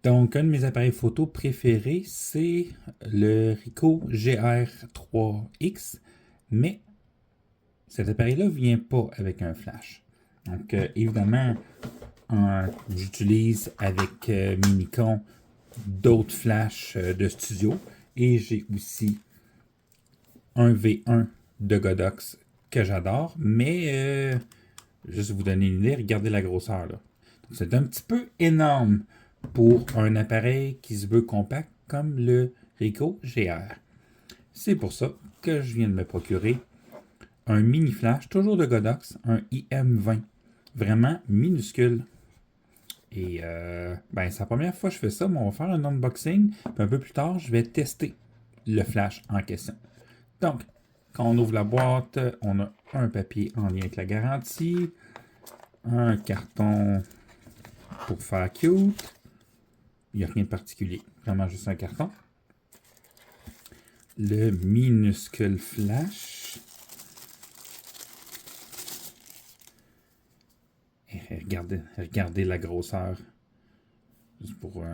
Donc, un de mes appareils photo préférés, c'est le Ricoh GR3X, mais cet appareil-là ne vient pas avec un flash. Donc, évidemment, j'utilise avec mes Nikon d'autres flashs de studio et j'ai aussi un V1 de Godox que j'adore, mais juste vous donner une idée, regardez la grosseur là. C'est un petit peu énorme pour un appareil qui se veut compact comme le Ricoh GR. C'est pour ça que je viens de me procurer un mini flash, toujours de Godox, un IM20, vraiment minuscule. Et c'est la première fois que je fais ça, mais on va faire un unboxing, puis un peu plus tard, je vais tester le flash en question. Donc, quand on ouvre la boîte, on a un papier en lien avec la garantie, un carton pour faire cute. Il n'y a rien de particulier, vraiment juste un carton. Le minuscule flash. Et regardez la grosseur. Juste pour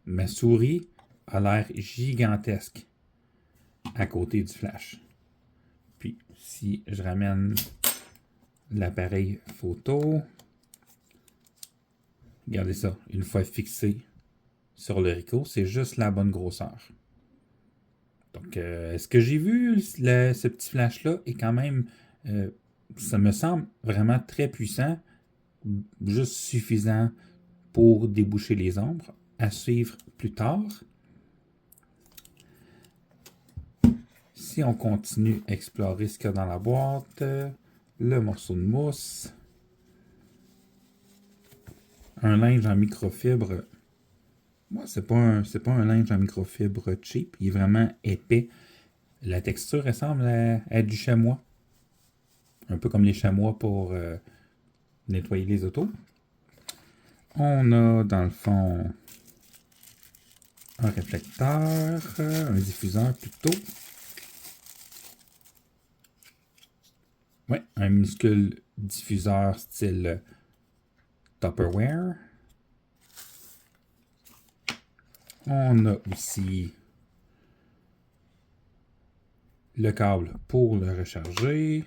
ma souris a l'air gigantesque à côté du flash. Puis, si je ramène l'appareil photo, regardez ça, une fois fixé sur le Ricoh, c'est juste la bonne grosseur. Donc, ce que j'ai vu, ce petit flash-là est quand même, ça me semble vraiment très puissant, juste suffisant pour déboucher les ombres. À suivre plus tard. Si on continue à explorer ce qu'il y a dans la boîte, le morceau de mousse, un linge en microfibre. Moi, c'est pas un linge en microfibre cheap, il est vraiment épais. La texture ressemble à du chamois. Un peu comme les chamois pour nettoyer les autos. On a dans le fond un réflecteur, un diffuseur plutôt. Ouais, un minuscule diffuseur style Tupperware. On a aussi le câble pour le recharger.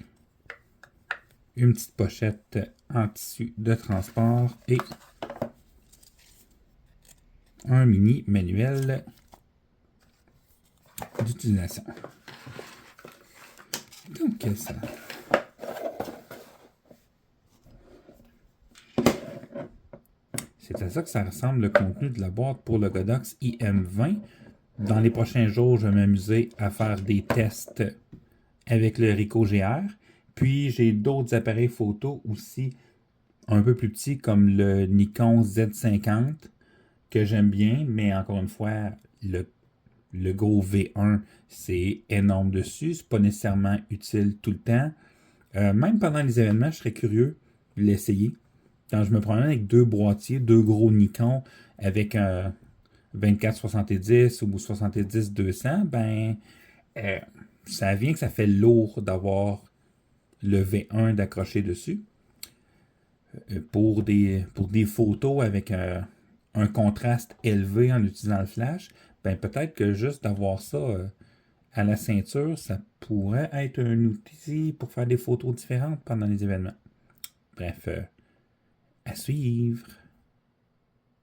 Une petite pochette en tissu de transport et un mini manuel d'utilisation. Donc ça. C'est à ça que ça ressemble le contenu de la boîte pour le Godox IM20. Dans les prochains jours, je vais m'amuser à faire des tests avec le Ricoh GR. Puis j'ai d'autres appareils photo aussi un peu plus petits comme le Nikon Z50 que j'aime bien, mais encore une fois, le gros V1, c'est énorme dessus. C'est pas nécessairement utile tout le temps. Même pendant les événements, je serais curieux de l'essayer. Quand je me promène avec deux boîtiers, deux gros Nikon avec un 24-70 ou 70-200, ça vient que ça fait lourd d'avoir le V1 d'accrocher dessus. Pour des photos avec un contraste élevé en utilisant le flash, peut-être que juste d'avoir ça à la ceinture, ça pourrait être un outil pour faire des photos différentes pendant les événements. Bref, à suivre.